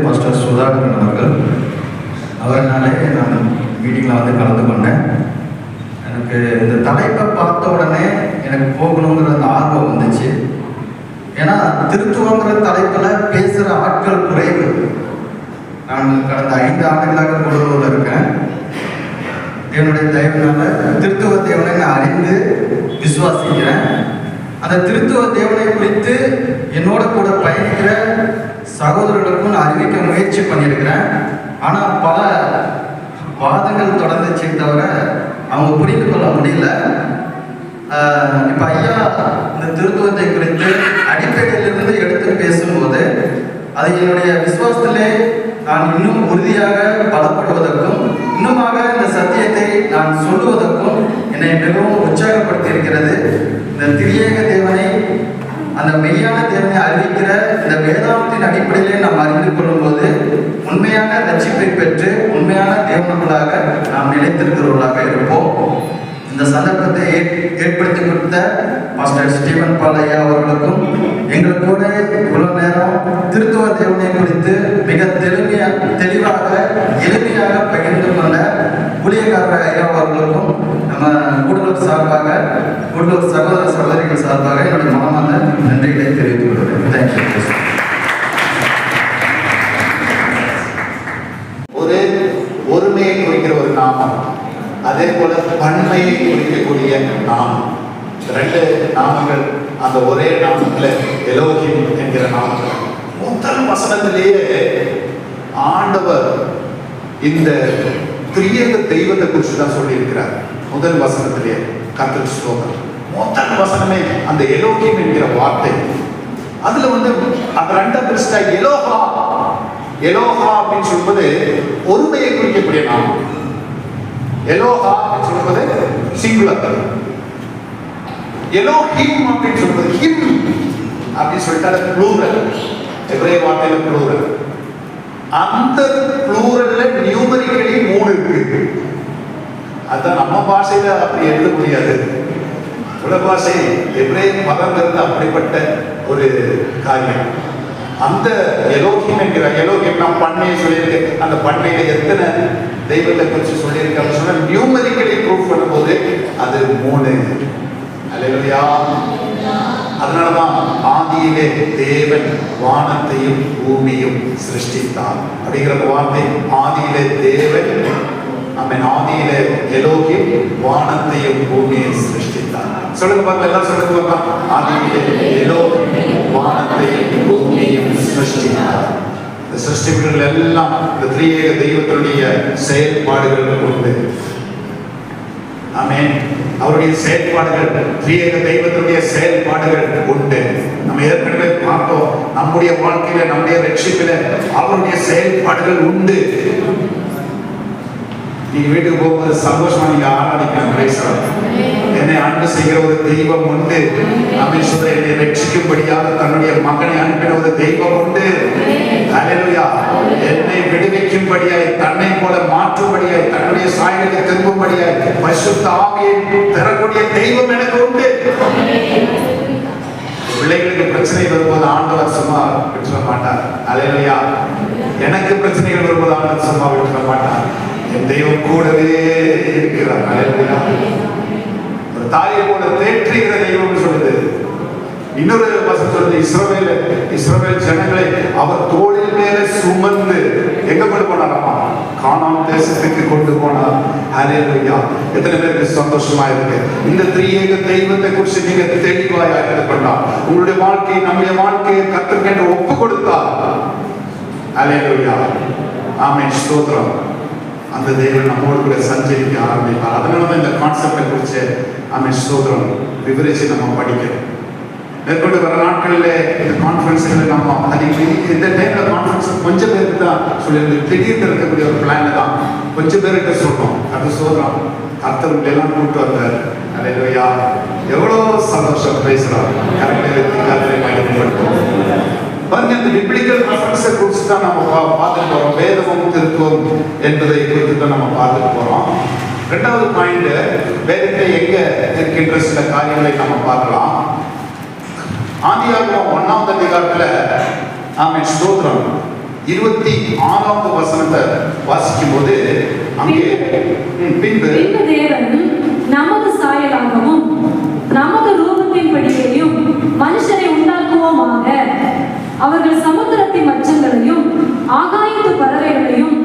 Pastor Sudhakaran அவர்கள். அவர்னாலே நான் மீட்டிங்கில் வந்து கலந்து கொண்டேன். எனக்கு இந்த தலைப்பை பார்த்த உடனே எனக்கு போகணுங்கிற அந்த ஆர்வம் வந்துச்சு. ஏன்னா திருத்துவங்கிற தலைப்பில் பேசுகிற ஆட்கள் குறைவு. நான் கடந்த 5 ஆண்டுகளாக குழுவில் இருக்கேன். என்னுடைய தயவுனால திருத்துவ தேவனை நான் அறிந்து விசுவாசிக்கிறேன். அந்த திருத்துவ தேவனை குறித்து என்னோட கூட பயணிக்கிற சகோதரர்களுக்கும் நான் அறிவிக்க முயற்சி பண்ணியிருக்கிறேன். ஆனால் பல வாதங்கள் தொடர்ந்துச்சு தவிர அவங்க புரிந்து கொள்ள முடியல. இப்போ ஐயா இந்த திருத்துவத்தை குறித்து அடிப்படையிலிருந்து எடுத்து பேசும்போது அது என்னுடைய விசுவாசத்திலே நான் இன்னும் உறுதியாக பலப்படுவதற்கும் இன்னுமாக இந்த சத்தியத்தை நான் சொல்லுவதற்கும் என்னை மிகவும் உற்சாகப்படுத்தி இருக்கிறது. இந்த திரியேக தேவனை, அந்த மெய்யான தேவனை அறிவிக்கிற இந்த வேதாந்தத்தின் அடிப்படையிலே நாம் அறிந்து கொள்ளும்போது உண்மையான ரட்சிப்பை பெற்று உண்மையான தேவனுக்குள்ளாக நாம் நிலைத்திருக்கிறவர்களாக இருப்போம். இந்த சந்தர்ப்பத்தை ஏற்படுத்தி கொடுத்த பாஸ்டர் ஸ்டீவன் பால் ஐயா அவர்களுக்கும் எங்களுக்கு கூட இவ்வளவு நேரம் திருத்துவ தேவனை குறித்து மிக தெளிவாக எளிமையாக பகிர்ந்து கொண்ட ஊழியக்காரர் ஐயா அவர்களுக்கும் நம்ம கூடுதல் சார்பாக கூடுதல் சகோதர சகோதரிகள் சார்பாக என்னுடைய மனமார்ந்த நன்றிகளை தெரிவித்துக் கொள்கிறேன். தேங்க்யூ. ஒருமையை குறிக்கிற ஒரு நாமம், அதே போல பன்மையை குறிக்கக்கூடிய நாமம், 2 நாமங்கள் அந்த ஒரே நாமத்துல எலோகிம் என்கிற நாமத்தில் முதல் வசனத்திலேயே ஆண்டவர் இந்த திரியேக தெய்வத்தை குறித்து தான் சொல்லி இருக்கிறார். முதல் வசனத்திலேயே கர்த்தர் ஸ்லோகம் முதல் வசனமே அந்த எலோகிம் என்கிற வார்த்தை. அதுல வந்து அந்த 2 எலோகா எலோகா அப்படின்னு சொல்வது ஒருமையை குறிக்கக்கூடிய நாமம். எலோகா அப்படின்னு சொல்வது சிங்குலர். எலோஹிம் அப்படின்னு சொல்வது ஹிம் அப்படின்னு சொல்லிட்டு ப்ளூரல். எபிரேய வார்த்தையில ப்ளூரல். அந்த ப்ளூரல்ல நியூமரிக்கலி 3 இருக்கு. அதான் நம்ம பாஷையில அப்படி எழுத முடியாது. உலக பாஷை எபிரேய மதங்கிறது அப்படிப்பட்ட ஒரு காரியம். அந்த எலோகிம் என்கிற எலோகிம் நாம் பன்மையை சொல்லியிருக்கு. அந்த பன்மையில எத்தனை தெய்வத்தை குறித்து சொல்லியிருக்கு அப்படின்னு சொன்னா நியூமரிக்கலி ப்ரூஃப் பண்ணும்போது அது 3. அல்லேலூயா. அதனாலதான் ஆதியிலே தேவன் வானத்தையும் பூமியும் சிருஷ்டித்தார் அப்படிங்கிற வார்த்தை. ஆதியிலே தேவன், ஆதியிலே எலோகிம் வானத்தையும் பூமியை சிருஷ்டித்தார். சொல்லுங்க பாருங்க, எல்லாம் சொல்லுங்க பாருங்க. ஆதியிலே எலோகிம் வானத்தையும் பூமியையும் சிருஷ்டித்தார். இந்த சிருஷ்டிப்புகள் எல்லாம் இந்த திரியேக தெய்வத்தினுடைய செயல்பாடுகள் உண்டு. ஆமென். அவருடைய செயல்பாடுகள், திரியேக தெய்வத்தினுடைய செயல்பாடுகள் உண்டு. நம்ம ஏற்கனவே பார்த்தோம், நம்முடைய வாழ்க்கையில நம்முடைய ரட்சிப்பில அவருடைய செயல்பாடுகள் உண்டு. நீங்க வீட்டுக்கு போகும்போது சந்தோஷமா நீங்க ஆராதிக்கலாம். என்னை அன்பு செய்கிற ஒரு தெய்வம் உண்டு. அப்படின்னு சொல்ல என்னை ரட்சிக்கும்படியாக தன்னுடைய மகனை அனுப்பின ஒரு தெய்வம் உண்டு. அல்லேலூயா. என்னை விடுவிக்கும்படியாய், தன்னை போல மாற்றும்படியாய், தன்னுடைய சாயலை திரும்பும்படியாய் பரிசுத்த ஆவியை தரக்கூடிய தெய்வம் எனக்கு உண்டு. பிள்ளைகளுக்கு பிரச்சனை வரும்போது ஆண்டவர் சும்மா விட்டுற மாட்டார். அல்லேலூயா. எனக்கு பிரச்சனைகள் வரும்போது ஆண்டவர் சும்மா விட்டுற மாட்டார். என் தெய்வம் கூடவே இருக்கிறார். அல்லேலூயா. ஒரு தாயை போல தேற்றுகிற தெய்வம் சொல்லுது. இன்னொரு வசனம் சொல்லுது, இஸ்ரவேல் ஜனங்களை அவர் தோளில் மேலே சுமந்து எங்க கொண்டு போனாராமா? கானான் தேசத்துக்கு கொண்டு போனார். அல்லேலூயா. எத்தனை பேருக்கு சந்தோஷமா இருக்கு? இந்த திரியேக தெய்வத்தை குறித்து நீங்க தெளிவாக இருக்கணும். உங்களுடைய வாழ்க்கை, நம்முடைய வாழ்க்கையை கர்த்தருக்கு ஒப்பு கொடுத்தார். அல்லேலூயா. ஆமென். ஸ்தோத்திரம். அந்த தேவன் நம்மோடு கூட சஞ்சரிக்க ஆரம்பிப்பார். அதனாலதான் இந்த கான்செப்டை குறித்து ஆமென் ஸ்தோத்திரம் விவரிச்சு நம்ம படிக்கிறோம். மேற்கொண்டு வர நாட்களில் இந்த கான்ஃபரன்ஸ்களை நம்ம இந்த டைம்ல கான்ஃபரன்ஸ் கொஞ்சம் பேருக்கு தான் சொல்லி திடீர்னு இருக்கக்கூடிய ஒரு பிளான் தான். கொஞ்சம் பேருக்கு சொல்றோம். அது சொல்றோம். கர்த்தர் எல்லாம் கூப்பிட்டு வந்தார். அல்லேலூயா. எவ்வளோ சந்தோஷம் பேசுறாரு. கர்த்தரை மகிமைப்படுத்தும். பாருங்க, இந்த பிப்ளிக்கல் ரெஃபரன்ஸை குறித்து தான் நம்ம பார்த்துட்டு போறோம். வேதமும் திருத்துவம் என்பதை குறித்து தான் நம்ம பார்த்துட்டு போறோம். 2வது பாயிண்ட், வேதத்தை எங்க இருக்கின்ற சில காரியங்களை நம்ம பார்க்கலாம். ஆதியாகமம் 1ஆம் அதிகாரத்துல ஆமென் ஸ்தோத்திரம் 26வது வசனத்தை வாசிக்கும் போது அங்கே பின்பு தேவன் நமது சாயலாகவும் நமது ரூபத்தின்படியேயும் மனுஷரை உண்டாக்குவோமாக, அவர்கள் சமுத்திரத்தின் மச்சங்களையும் ஆகாயத்து பறவைகளையும்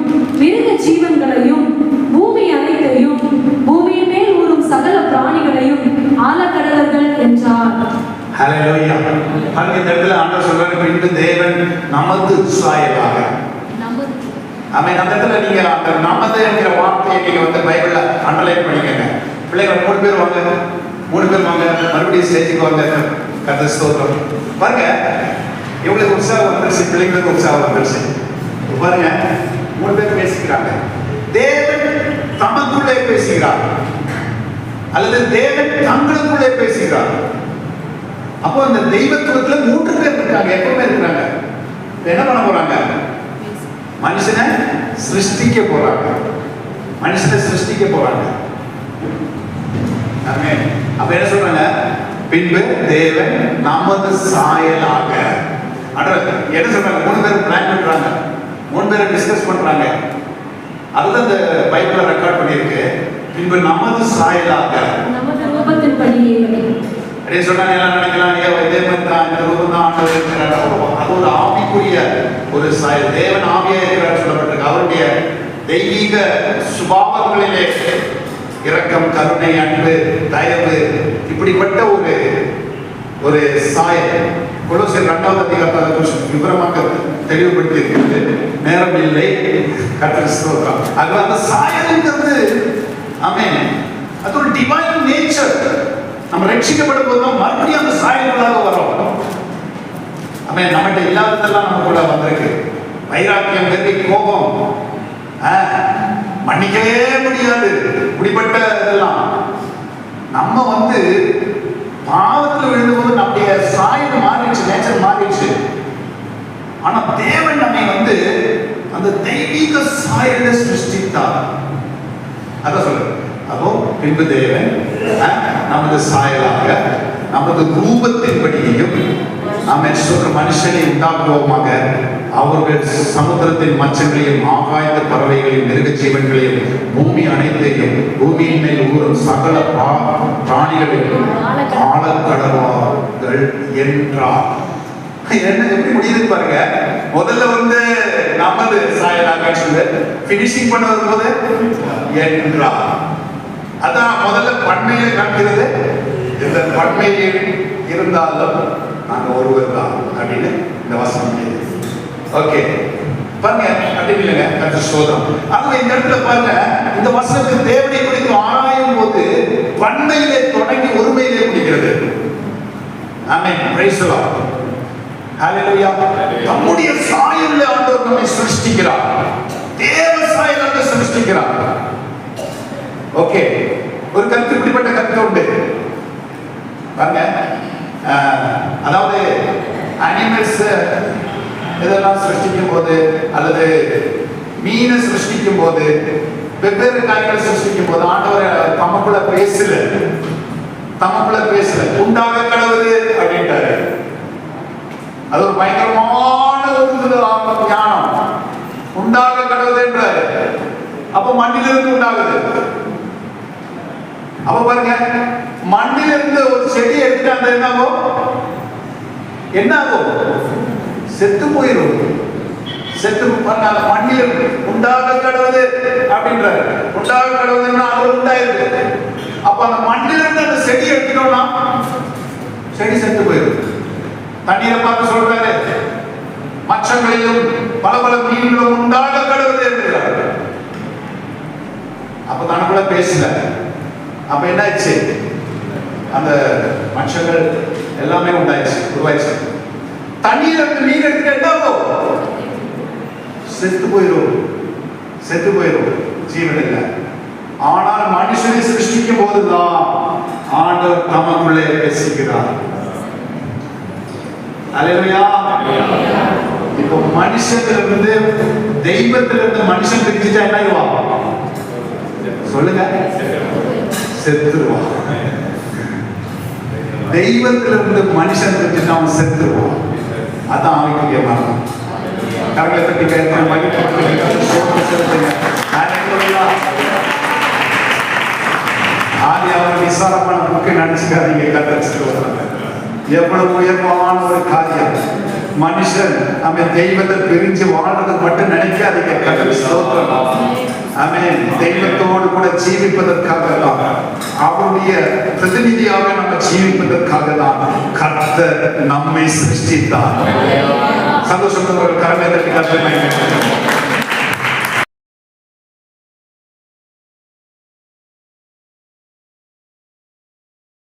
மிருக ஜீவன்களையும் பூமி அனைத்தையும் பூமியின் மேல் ஊறும் சகல பிராணிகளையும் ஆளக்கடவர்கள் என்றார். ஹல்லேலூயா. அந்த இடத்துல ஆண்டவர் சொல்றாரு, பின்பு தேவன் நமது சாயலாக. ஆமென். அந்த இடத்துல நீங்க அந்த நமது என்கிற வார்த்தையை நீங்க வந்து பைபிள்ல அண்டர்லைன் பண்ணிக்கங்க. பிள்ளைகள் 3 பேர் வாங்க, 3 பேர் வாங்க, மறுபடியும் ஸ்டேஜுக்கு வாங்க. கர்த்தர் ஸ்தோத்திரம். பாருங்க, இவங்களுக்கு உற்சாகம் வந்துருச்சு, பிள்ளைங்களுக்கு உற்சாகம் வந்துருச்சு. பாருங்க, 3 பேர் பேசிக்கிறாங்க. தேவன் தமக்குள்ளே பேசுகிறார் அல்லது தேவன் தங்களுக்குள்ளே பேசுகிறார். அப்போ அந்த தெய்வத்துவத்துல 3 பேர் இருக்காங்க, எப்பவுமே இருக்காங்க. என்ன பண்ண போறாங்க? மனுஷனை சிருஷ்டிக்க போறாங்க. மனுஷனை சிருஷ்டிக்க போறாங்க. ஆமென். அப்ப என்ன சொல்றாங்க? பின்பு தேவன் நமது சாயலாக. என்ன சொல்றாங்க? 3 பேர் பிளான் பண்றாங்க, 3 பேர் டிஸ்கஸ் பண்றாங்க. அதுதான் இந்த பைபிள்ல ரெக்கார்ட் பண்ணிருக்கு. பின்பு நமது சாயலாக, நமது ரூபத்தின்படியே. அதே சொன்னாங்க. எல்லாம் நினைக்கலாம், இதே மாதிரி தான் இந்த ரூபம் தான் ஆண்டவர் இருக்கிறார். அது ஒரு ஆவிக்குரிய ஒரு சாயல். தேவன் ஆவியா இருக்கிறார் சொல்லப்பட்டிருக்கு. அவருடைய தெய்வீக சுபாவங்களிலே இரக்கம், கருணை, அன்பு, தயவு, இப்படிப்பட்ட ஒரு சாயல் கொலோசியர் 2வது அதிகாரத்தை கொஞ்சம் விவரமாக தெளிவுபடுத்தி இருக்கிறது. நேரம் இல்லை. கர்த்தர் ஸ்தோத்திரம். அது அந்த சாயல்ங்கிறது, ஆமென், அது ஒரு டிவைன் நேச்சர். நம்ம ரட்சிக்கப்படும் போது தான் மறுபடியும் அந்த சாயல்களாக வரும். ஆமென். நம்மகிட்ட இல்லாததெல்லாம் நம்ம கூட வந்திருக்கு. வைராக்கியம், வெறி, கோபம், மன்னிக்கவே முடியாது, இப்படிப்பட்ட இதெல்லாம் நம்ம வந்து பாவத்தில் விழுந்தபோது நம்முடைய சாயல் மாறிடுச்சு, நேச்சர் மாறிடுச்சு. ஆனா தேவன் நம்மை வந்து அந்த தெய்வீக சாயலை சிருஷ்டித்தார். அதான் சொல்லுங்க. அப்போ பின்பு தேவன் நமது சாயலாக நமது ரூபத்தின்படியையும் ஆமென் சொல்ற மனுஷனை உண்டாக்குவோமாக, அவர்கள் சமுத்திரத்தின் மச்சங்களையும் ஆகாயத்து பறவைகளையும் மிருக ஜீவன்களையும் பூமி அனைத்தையும் பூமியின் மேல் ஊறும் சகல பிராணிகளையும் ஆளக்கடவார்கள் என்றார். என்ன எப்படி முடியுது பாருங்க. முதல்ல வந்து நமது சாயலாக சொல்லு, பினிஷிங் பண்ண வரும்போது என்றார். அதான் முதல்ல பன்மையை காட்டுகிறது. இந்த பன்மையில் இருந்தாலும் நாங்க ஒருவர் தான் அப்படின்னு இந்த வசனம். ஓகே, பாருங்க, அப்படி இல்லைங்க, கர்த்தர் சோதரம். ஆகவே இந்த இடத்துல பாருங்க, இந்த வசனத்துக்கு தேவனை குறித்து ஆராயும் போது பன்மையிலே தொடங்கி ஒருமையிலே முடிக்கிறது. Amen. Praise the lord. Hallelujah. நம்முடைய சாயலில் ஆண்டவர் நம்மை சிருஷ்டிக்கிறார். தேவ சாயலாக சிருஷ்டிக்கிறார். ஓகே, ஒரு கருத்து, இப்படிப்பட்ட கருத்து உண்டு பாருங்க. அதாவது அனிமல்ஸ் இதெல்லாம் சிருஷ்டிக்கும் போது அல்லது மீனை சிருஷ்டிக்கும் போது, வெவ்வேறு காய்களை சிருஷ்டிக்கும் போது ஆண்டவர் தமக்குள்ள பேசல, உண்டாக கடவுது அப்படின்ட்டாரு. அது ஒரு பயங்கரமான ஒரு ஞானம். உண்டாக கடவுது என்றாரு. அப்ப மண்ணிலிருந்து உண்டாகுது. அப்ப பாருங்க, மண்ணிலிருந்து ஒரு செடி எடுத்துட்டு அந்த என்ன ஆகும்? செத்து போயிடும். செத்து பாருங்க, அந்த மண்ணில் உண்டாக கடவுது அப்படின்றாரு. உண்டாக கடவுதுன்னா அது உண்டாயிருக்கு. அப்ப அந்த மண்ணிலிருந்து அந்த செடி எடுத்துட்டோம்னா செடி செத்து போயிடும். தண்ணீரை பார்த்து சொல்றாரு, மச்சங்களிலும் பல பல மீன்களும் உண்டாக கடவுது என்கிறார். அப்ப தனக்குள்ள பேசல. அப்ப என்ன ஆயிடுச்சு? அந்த மச்சங்கள் எல்லாமே உண்டாயிடுச்சு, உருவாயிடுச்சு. தண்ணீர் இருந்து மீன் எடுத்துட்டு என்ன ஆகும்? செத்து போயிடும், ஜீவன் இல்லை. ஆனால் மனுஷனை சிருஷ்டிக்கும் போதுதான் ஆண்டவர் தமக்குள்ளே பேசுகிறார். அல்லேலூயா. இப்போ மனுஷத்திலிருந்து தெய்வத்திலிருந்து மனுஷன் பிரிச்சுட்டா என்ன ஆயிடுவான்? சொல்லுங்க, செத்துருவான். தெய்வத்திலிருந்து மனுஷன் பிரிச்சுட்டா அவன் செத்துருவான். அதான் ஆவிக்குரிய மரணம். கரங்களை தட்டி கருத்து மகிழ்ச்சி செலுத்துங்க. ஹalleluya. ஆதியாகமம் விசாலமான புக்கை நினைச்சுக்காதீங்க. கர்த்தர் எவ்வளவு உயர்வான ஒரு காரியம். மனுஷன் அவன் தெய்வத்தை பிரிஞ்சு வாழ்றது மட்டும் நினைக்காதீங்க. கர்த்தர் ஸ்தோத்திரம். ஆமென். தெய்வத்தோடு கூட ஜீவிப்பதற்காக தான், அவருடைய பிரதிநிதியாக நம்ம ஜீவிப்பதற்காக தான் கர்த்தர் நம்மை சிருஷ்டித்தார். சந்தோஷம் கரங்களை தட்டி கர்த்தரை